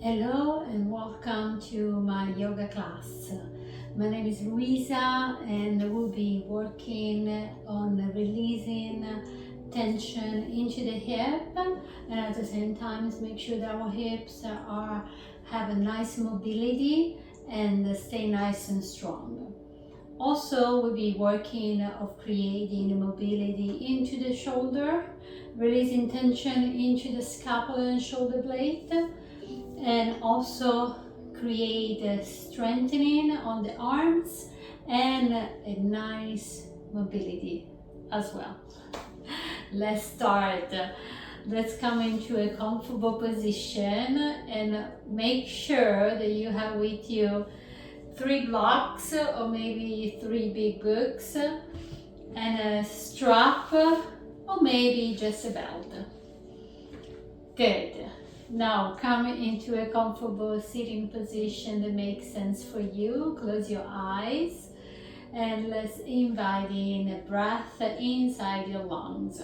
Hello and welcome to my yoga class. My name is Luisa and we'll be working on releasing tension into the hip, and at the same time make sure that our hips have a nice mobility and stay nice and strong. Also, we'll be working of creating mobility into the shoulder, releasing tension into the scapula and shoulder blade, and also create a strengthening on the arms and a nice mobility as well. Let's start. Let's come into a comfortable position and make sure that you have with you 3 blocks or maybe 3 big books and a strap or maybe just a belt. Good. Now come into a comfortable sitting position that makes sense for you. Close your eyes and let's invite in a breath inside your lungs.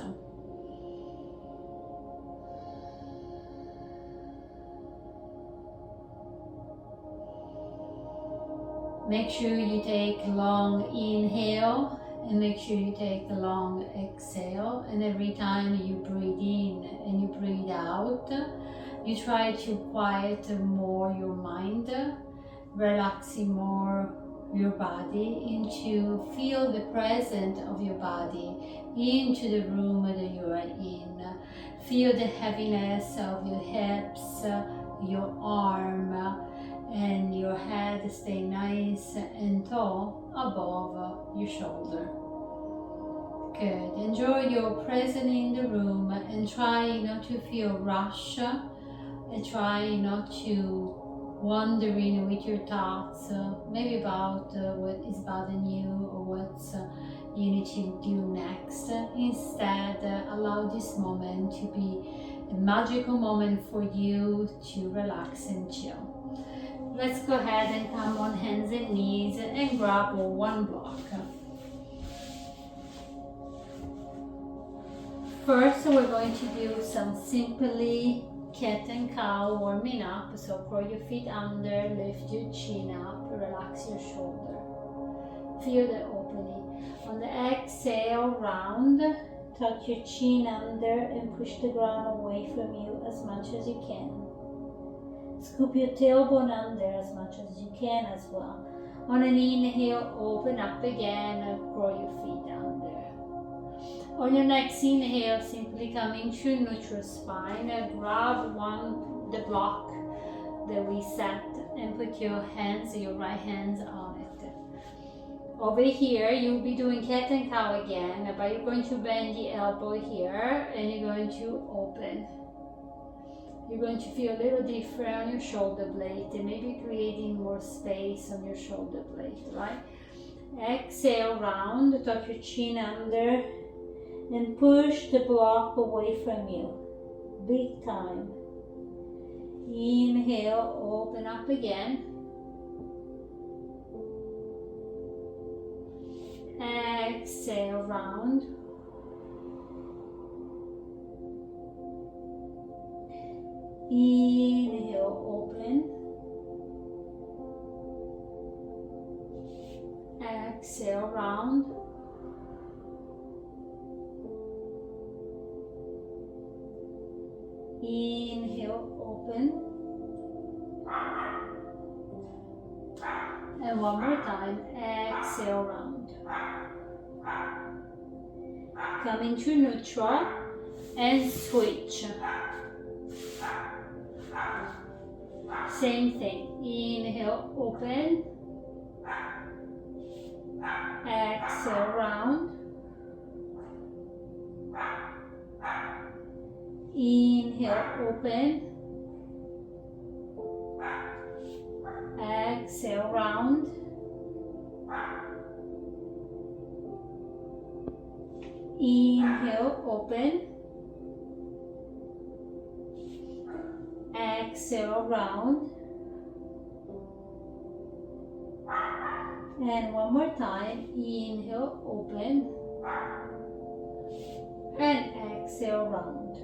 Make sure you take a long inhale and make sure you take a long exhale, and every time you breathe in and you breathe out, you try to quiet more your mind, relaxing more your body, into feel the presence of your body into the room that you are in. Feel the heaviness of your hips, your arm, and your head stay nice and tall above your shoulder. Good. Enjoy your presence in the room and try not to feel rush, and try not to wandering with your thoughts, maybe about what is bothering you or what you need to do next. Instead, allow this moment to be a magical moment for you to relax and chill. Let's go ahead and come on hands and knees and grab 1 block. First, we're going to do some simply cat and cow warming up. So curl your feet under, lift your chin up, relax your shoulder. Feel the opening. On the exhale, round, tuck your chin under and push the ground away from you as much as you can. Scoop your tailbone under as much as you can as well. On an inhale, open up again, curl your feet under. On your next inhale, simply come into neutral spine, grab the block that we set and put your right hands on it. Over here, you'll be doing cat and cow again, but you're going to bend the elbow here and you're going to open. You're going to feel a little different on your shoulder blade, and maybe creating more space on your shoulder blade, right? Exhale, round, tuck your chin under, and push the block away from you. Big time. Inhale, open up again. Exhale, round. Inhale, open. Exhale, round. Inhale, open. And one more time, exhale, round. Come into neutral and switch. Same thing. Inhale, open. Exhale, round. Inhale, open. Exhale, round. Inhale, open. Exhale, round. And one more time. Inhale, open. And exhale, round.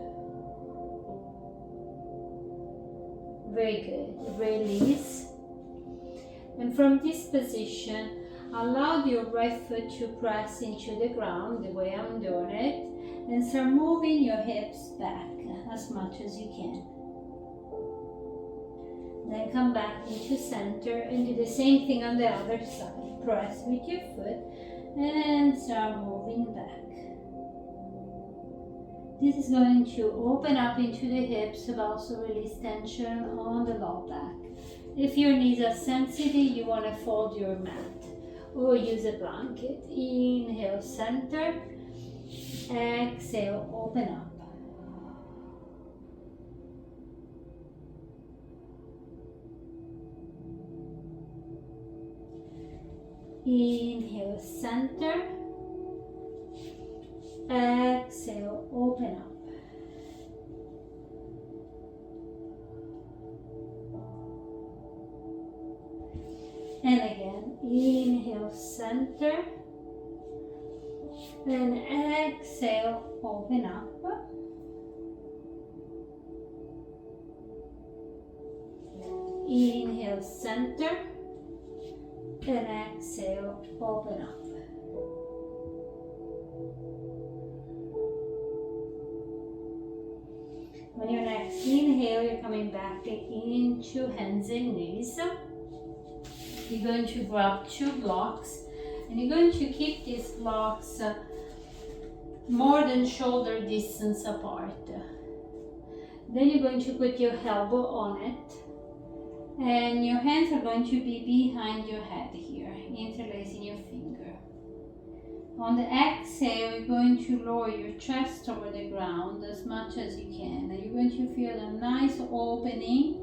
Very good. Release. And from this position, allow your right foot to press into the ground the way I'm doing it, and start moving your hips back as much as you can. Then come back into center and do the same thing on the other side. Press with your foot and start moving back. This is going to open up into the hips but also release tension on the low back. If your knees are sensitive, you want to fold your mat or use a blanket. Inhale, center. Exhale, open up. Inhale, center. Exhale, open up. And again, inhale, center. And exhale, open up. Inhale, center. And exhale, open up. On your next inhale, you're coming back into hands and knees. You're going to grab 2 blocks and you're going to keep these blocks more than shoulder distance apart. Then you're going to put your elbow on it and your hands are going to be behind your head here, interlacing your finger. On the exhale, you're going to lower your chest over the ground as much as you can. And you're going to feel a nice opening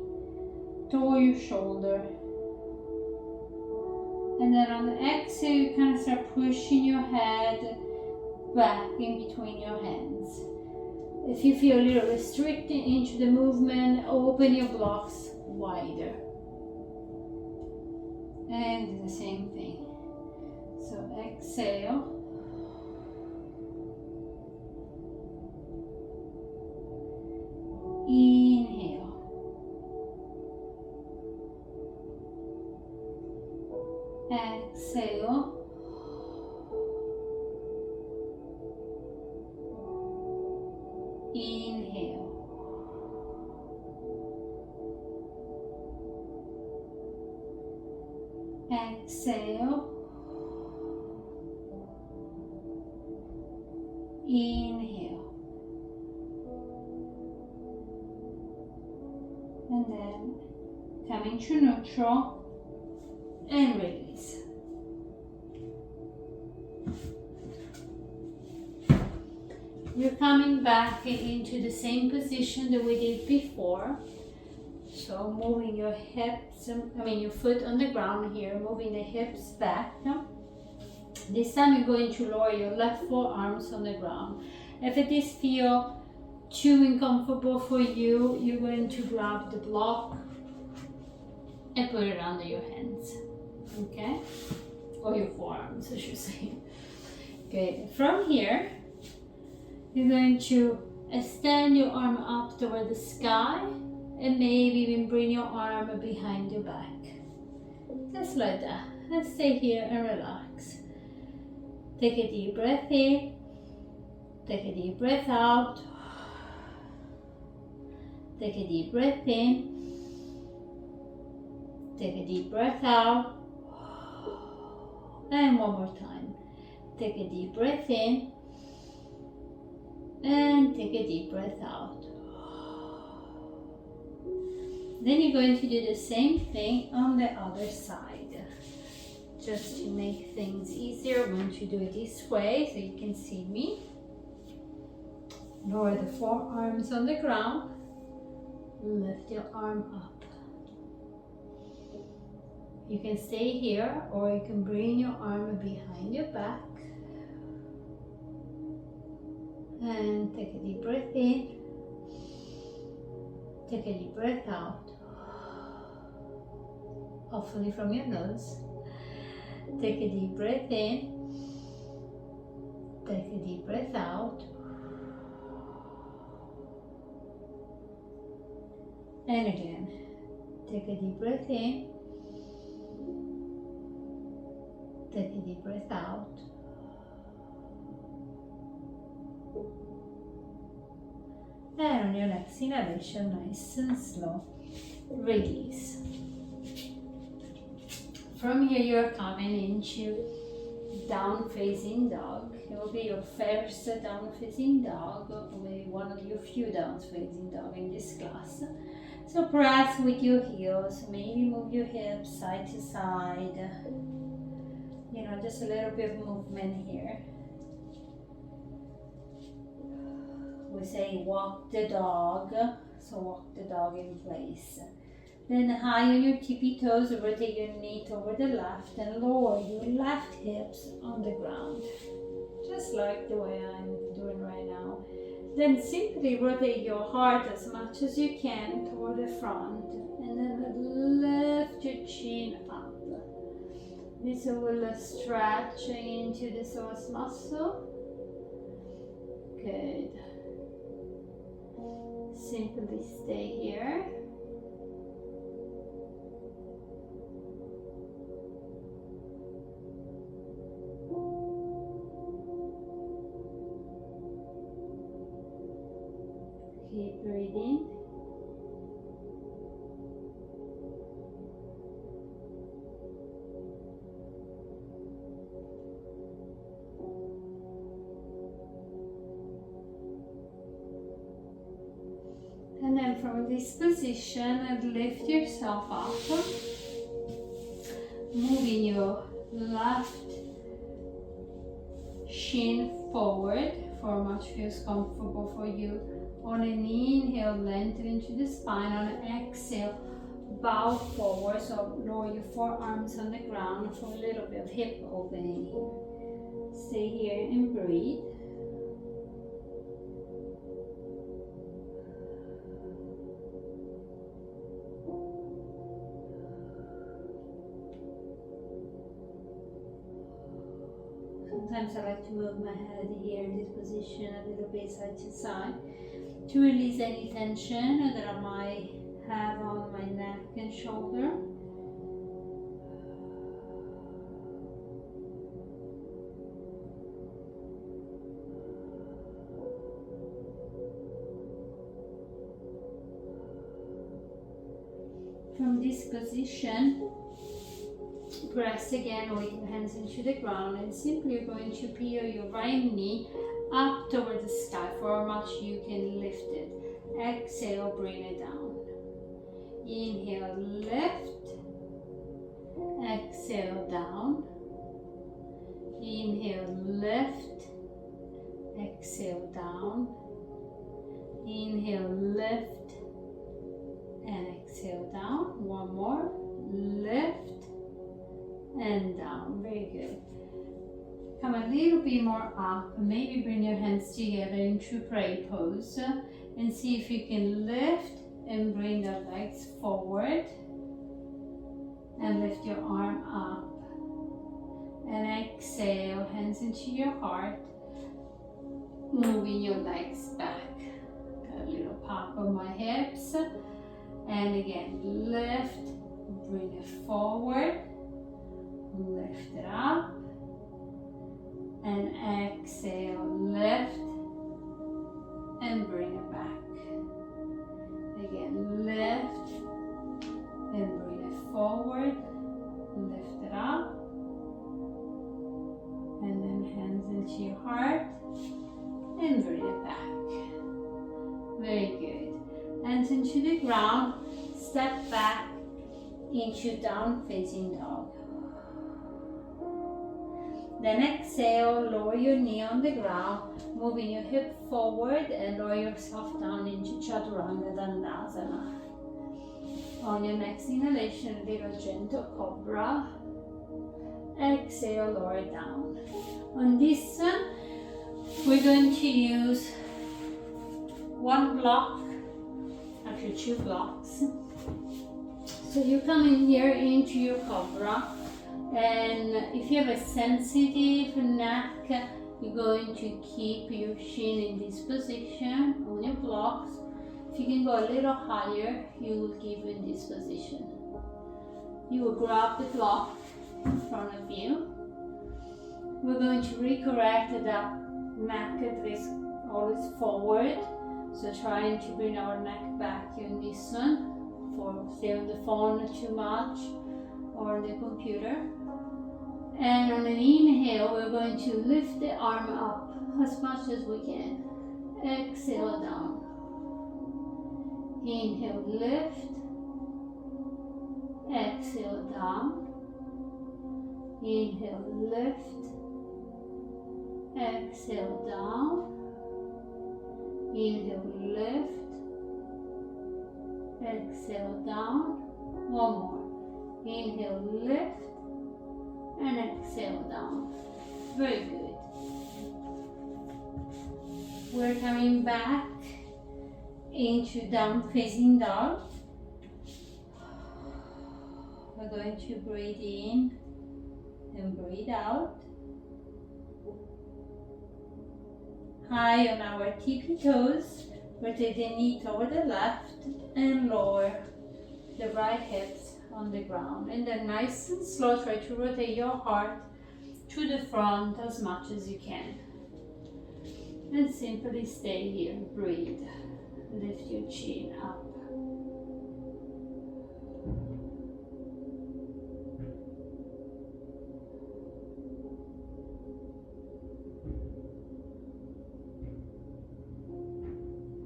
toward your shoulder. And then on the exhale, you kind of start pushing your head back in between your hands. If you feel a little restricted into the movement, open your blocks wider. And do the same thing. So exhale. Inhale. Exhale. Inhale. Exhale. Inhale. And then coming to neutral and release. You're coming back into the same position that we did before. So moving your hips, your foot on the ground here, moving the hips back. This time you're going to lower your left forearms on the ground. If it is feel too uncomfortable for you, you're going to grab the block and put it under your hands, okay? Or your forearms, I should say. Okay, from here, you're going to extend your arm up toward the sky and maybe even bring your arm behind your back. Just like that. Let's stay here and relax. Take a deep breath in. Take a deep breath out. Take a deep breath in. Take a deep breath out. And one more time. Take a deep breath in. And take a deep breath out. Then you're going to do the same thing on the other side. Just to make things easier, I'm going to do it this way so you can see me. Lower the forearms on the ground. Lift your arm up. You can stay here or you can bring your arm behind your back. And take a deep breath in. Take a deep breath out. Hopefully from your nose. Take a deep breath in. Take a deep breath out. And again, Take a deep breath in. Take a deep breath out. And on your next inhalation, nice and slow, release. From here, you're coming into down facing dog. It will be your first down facing dog, or maybe one of your few down facing dog in this class. So press with your heels, maybe move your hips side to side. You know, just a little bit of movement here. We say walk the dog, so walk the dog in place. Then high on your tippy toes, rotate your knee toward the left and lower your left hips on the ground. Just like the way I'm doing right now. Then simply rotate your heart as much as you can toward the front and then lift your chin up. This will stretch into the psoas muscle. Good. Simply stay here. Keep breathing. And then from this position, lift yourself up, moving your left shin forward for much feels comfortable for you. On an inhale, lengthen into the spine. On an exhale, bow forward, so lower your forearms on the ground for a little bit of hip opening here. Stay here and breathe. Sometimes I like to move my head here in this position a little bit side to side to release any tension that I might have on my neck and shoulder. From this position, press again with your hands into the ground and simply you're going to peel your right knee up toward the sky for how much you can lift it. Exhale, bring it down. Inhale, lift. Exhale, down. Inhale, lift. Exhale, down. Inhale, lift. And exhale, down. One more. Lift. And down. Very good. Come a little bit more up. Maybe bring your hands together into pray pose and see if you can lift and bring the legs forward and lift your arm up. And exhale, hands into your heart, moving your legs back. Got a little pop on my hips. And again, lift, bring it forward. Lift it up and exhale, lift and bring it back. Again, lift and bring it forward, lift it up, and then hands into your heart and bring it back. Very good. Hands into the ground, step back into down facing dog. Then exhale, lower your knee on the ground, moving your hip forward and lower yourself down into Chaturanga Dandasana. On your next inhalation, a little gentle cobra. Exhale, lower down. On this one, we're going to use one block, actually 2 blocks. So you come in here into your cobra. And if you have a sensitive neck, you're going to keep your shin in this position on your blocks. If you can go a little higher, you will keep in this position. You will grab the block in front of you. We're going to recorrect the neck that is always forward. So trying to bring our neck back in this one for stay on the phone too much or the computer. And on an inhale, we're going to lift the arm up as much as we can. Exhale down. Inhale, lift. Exhale down. Inhale, lift. Exhale down. Inhale, lift. Exhale down. One more. Inhale, lift. And exhale down. Very good. We're coming back into down facing dog. We're going to breathe in and breathe out. High on our tippy toes, rotate the knee toward the left and lower the right hips on the ground. And then nice and slow, try to rotate your heart to the front as much as you can. And simply stay here, breathe. Lift your chin up.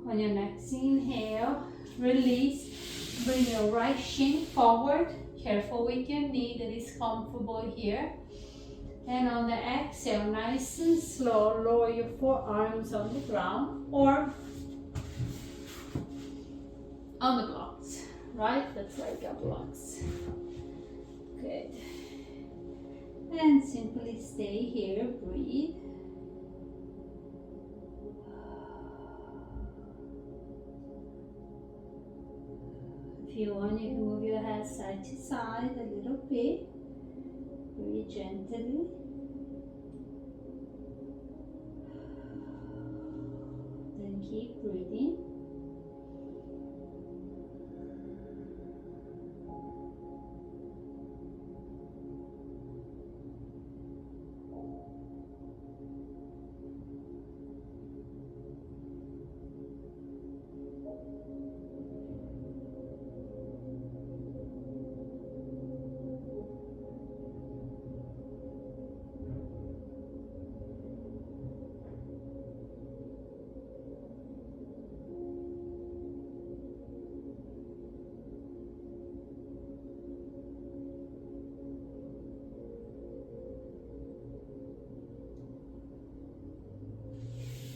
On your next inhale, release, bring your right shin forward. Careful with your knee that is comfortable here. And on the exhale, nice and slow, lower your forearms on the ground or on the blocks, right? That's like a blocks. Good. And simply stay here, breathe. If you want, you can move your head side to side a little bit, very gently. Then keep breathing.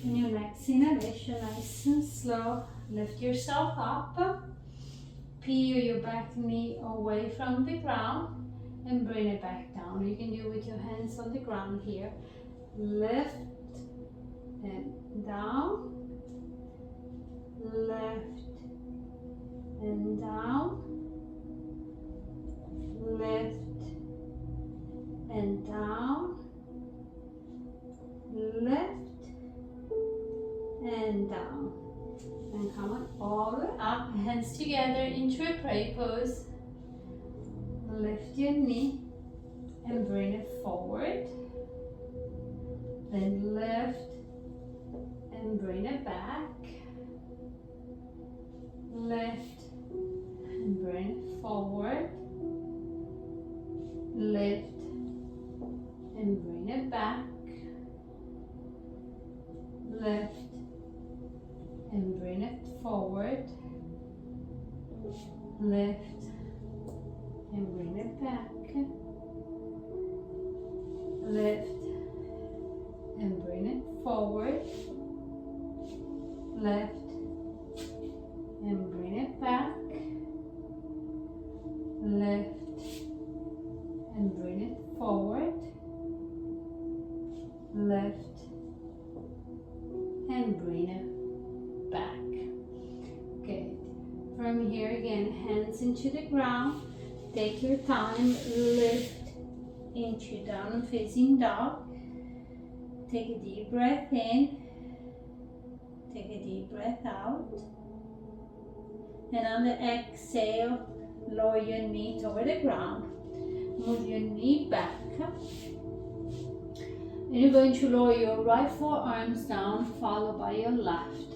In your next inhalation, nice and slow, lift yourself up, peel your back knee away from the ground and bring it back down. You can do it with your hands on the ground here. Lift and down, lift and down, lift and down, lift and down. And come on, all the way up, hands together into a pray pose. Lift your knee and bring it forward. Then lift and bring it back. Lift and bring it forward. Lift and bring it back. Lift and bring it forward. Lift and bring it back. Lift and bring it forward. Lift and bring it back. Lift and bring it forward. Lift and bring it back. Good. From here again, hands into the ground. Take your time, lift into down facing dog. Take a deep breath in. Take a deep breath out. And on the exhale, lower your knee over the ground. Move your knee back. And you're going to lower your right forearms down, followed by your left.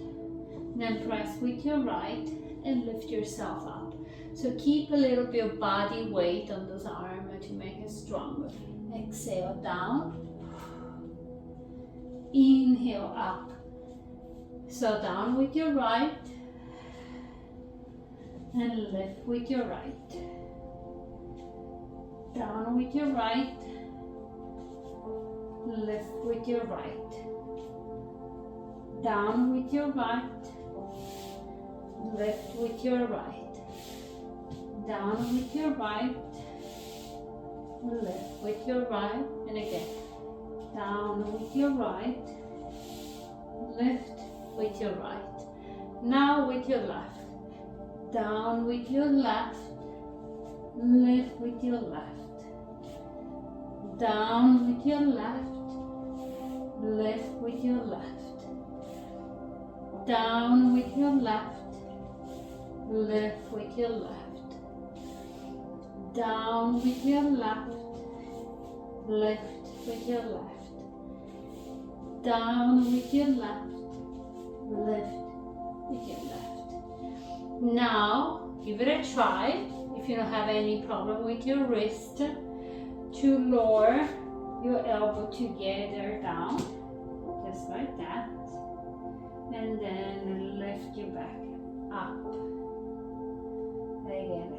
Then press with your right and lift yourself up. So keep a little bit of body weight on those arms to make it stronger. Exhale down. Inhale up. So down with your right. And lift with your right. Down with your right. Lift with your right. Down with your right. Lift with your right. Down with your right. Lift with your right. And again. Down with your right. Lift with your right. Now with your left. Down with your left. Lift with your left. Down with your left. Lift with your left. Down with your left. Lift with your left. Down with your left. Lift with your left. Down with your left. Lift with your left. Now, give it a try. If you don't have any problem with your wrist, to lower your elbow together down, just like that. And then lift your back up. Again,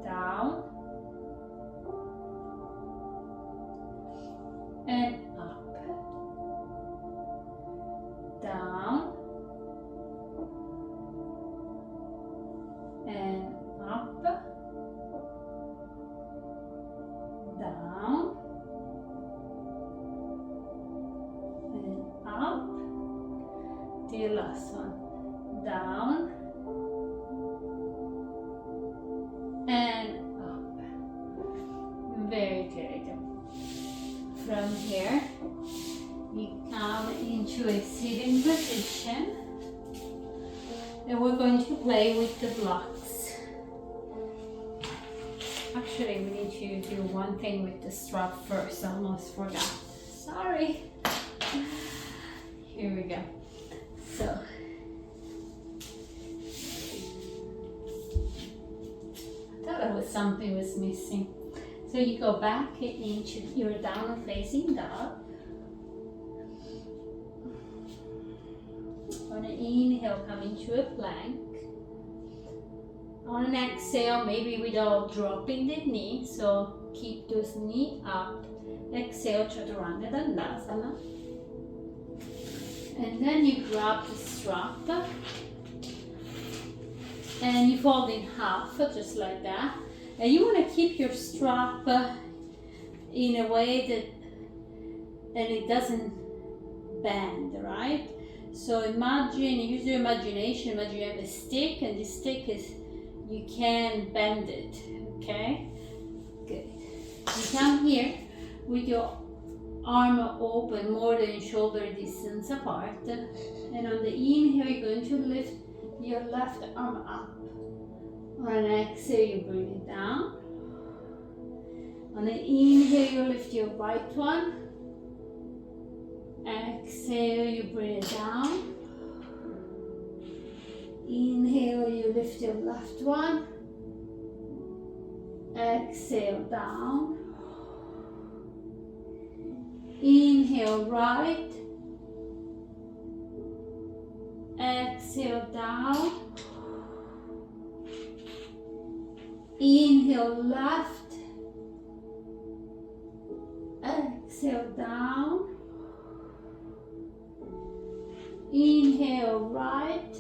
down and up. Down and up. Down and up. The last one. Down and up. Very good. From here, you come into a sitting position, and we're going to play with the blocks. Actually, we need to do one thing with the strap first. I almost forgot. Sorry. Here we go. So, I thought it was something was missing. So you go back into your downward facing dog. On an inhale, come into a plank. On an exhale, maybe without dropping the knee, so keep those knees up. Exhale, Chaturanga Dandasana. And then you grab the strap and you fold in half, just like that. And you want to keep your strap in a way that it doesn't bend, right? So imagine, use your imagination. Imagine you have a stick, and this stick is, you can bend it, okay? Good. You come here with your arm open, more than shoulder distance apart. And on the inhale, you're going to lift your left arm up. On an exhale, you bring it down. On an inhale, you lift your right one. Exhale, you bring it down. Inhale, you lift your left one. Exhale, down. Inhale, right. Exhale, down. Inhale, left. Exhale, down. Inhale, right.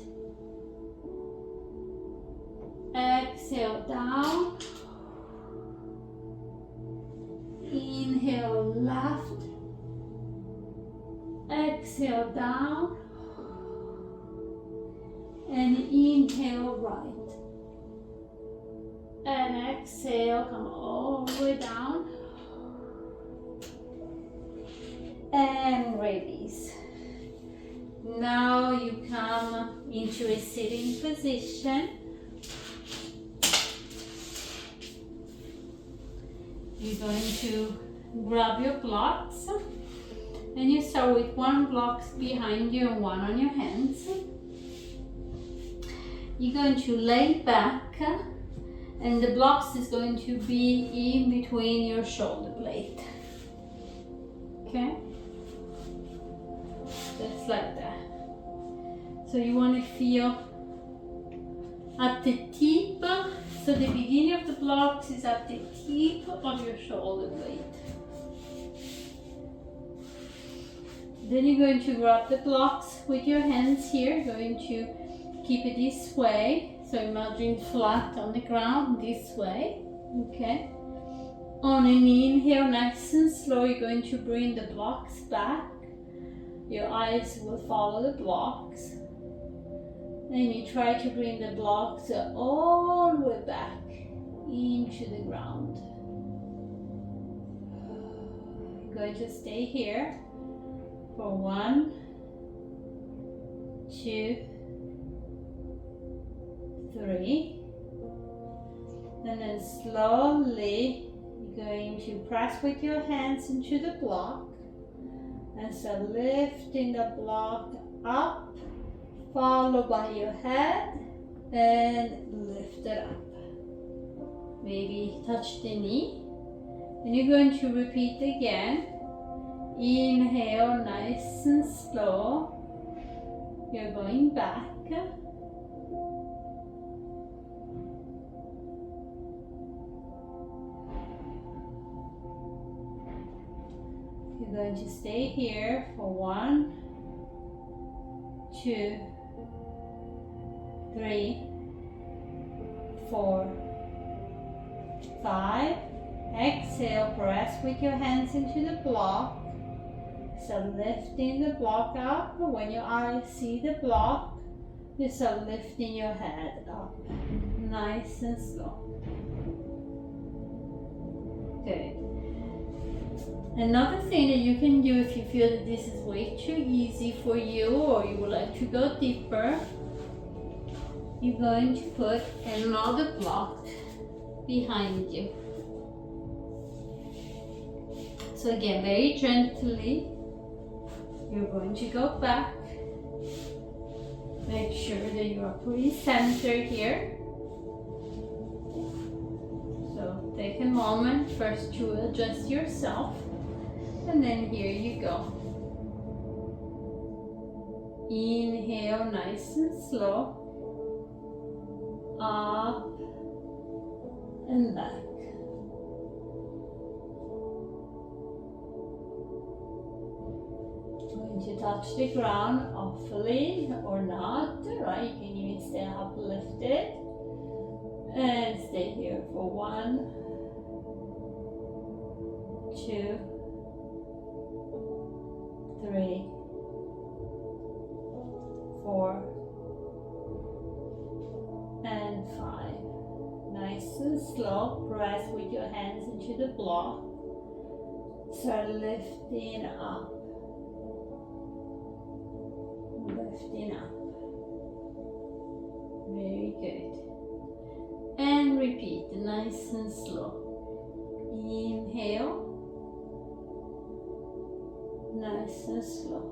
Exhale, down. Inhale, left. Exhale, down. And inhale, right. And exhale, come all the way down. And release. Now you come into a sitting position You're going to grab your blocks and you start with one block behind you and one on your hands. You're going to lay back and the blocks is going to be in between your shoulder blade. Okay? Just like that. So you want to feel at the tip, so the beginning of the blocks is at the tip of your shoulder blade. Then you're going to grab the blocks with your hands here, going to keep it this way. So imagine flat on the ground this way, okay? On an inhale, nice and slow, you're going to bring the blocks back. Your eyes will follow the blocks. And you try to bring the blocks all the way back into the ground. You're going to stay here for 1, 2, 3. And then slowly you're going to press with your hands into the block and start lifting the block up, followed by your head and lift it up. Maybe touch the knee. And you're going to repeat again. Inhale, nice and slow. You're going back. You're going to stay here for 1, 2, 3, 4, 5. Exhale, press with your hands into the block. So lifting the block up. When your eyes see the block, you start lifting your head up. Nice and slow. Good. Another thing that you can do if you feel that this is way too easy for you or you would like to go deeper, you're going to put another block behind you. So again, very gently, you're going to go back. Make sure that you are pretty centered here. So take a moment first to adjust yourself. And then here you go. Inhale, nice and slow. Up and back. Going to touch the ground awfully or not, right? You can even stay uplifted. And stay here for 1, 2, 3, 4, and 5. Nice and slow. Press with your hands into the block. Start lifting up. Lifting up. Very good. And repeat, nice and slow. Inhale. Nice and slow.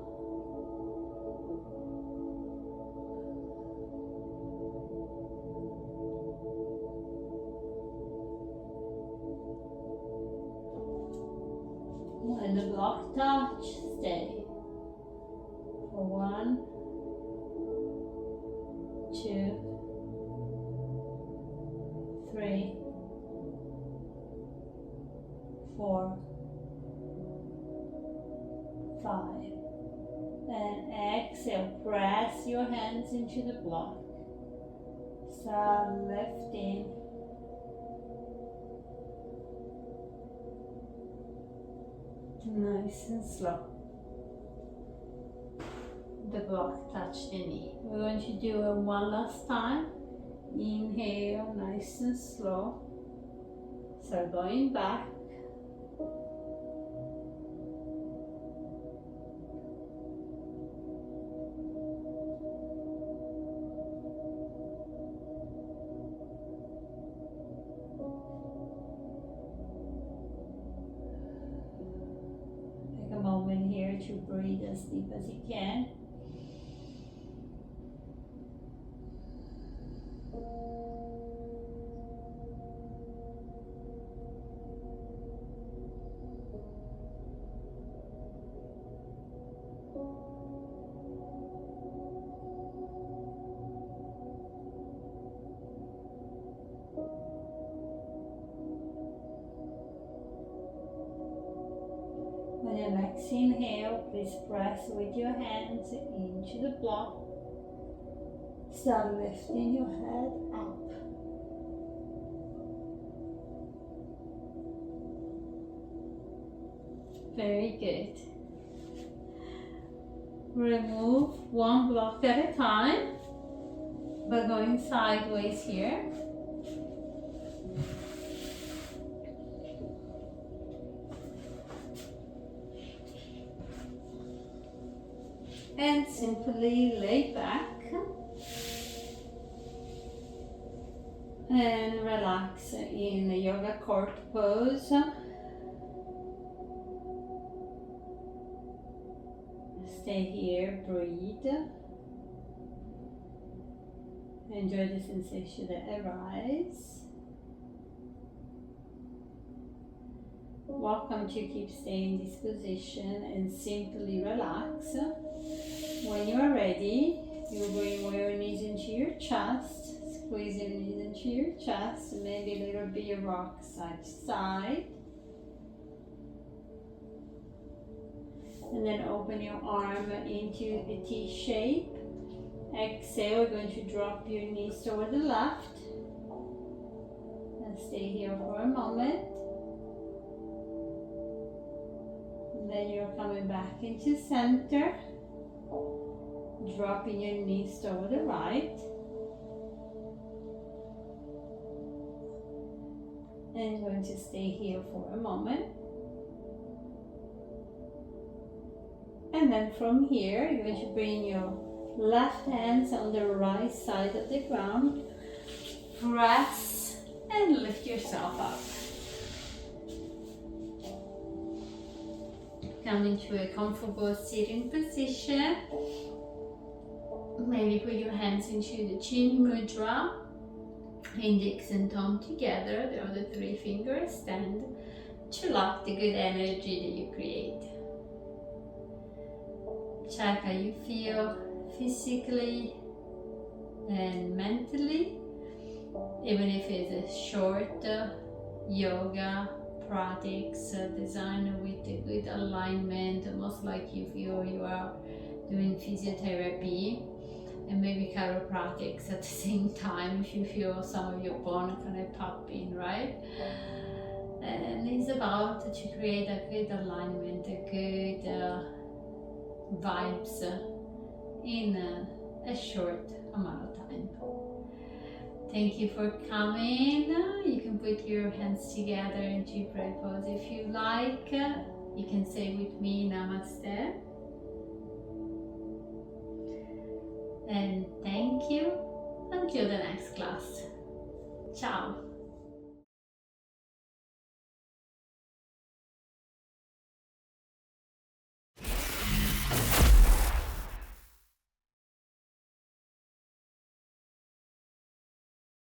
When the block touch, stay. For 1, 2, 3, 4, 5. And exhale, press your hands into the block. Start lifting. Nice and slow. The block touch the knee. We're going to do it one last time. Inhale, nice and slow. Start going back. deep as you can. On your next inhale, please press with your hands into the block. Start lifting your head up. Very good. Remove one block at a time. We're going sideways here. And simply lay back and relax in the yoga court pose. Stay here, breathe. Enjoy the sensation that arise. Welcome to keep staying in this position and simply relax. When you are ready, you bring your knees into your chest, squeeze your knees into your chest, maybe a little bit of rock side to side. And then open your arm into a T shape. Exhale, you're going to drop your knees toward the left. And stay here for a moment. And then you're coming back into center. Dropping your knees toward the right. And you're going to stay here for a moment. And then from here, you're going to bring your left hands on the right side of the ground. Press and lift yourself up. Come into a comfortable sitting position. Maybe put your hands into the chin mudra. Index and thumb together, the other three fingers stand to lock the good energy that you create. Check how you feel physically and mentally, even if it's a short yoga practice designed with a good alignment, almost like you feel you are doing physiotherapy and maybe chiropractics at the same time if you feel some of your bone kind of pop in, right? And it's about to create a good alignment, a good vibes in a short amount of time. Thank you for coming. You can put your hands together into prayer pose if you like. You can say with me, Namaste. And thank you until the next class. Ciao.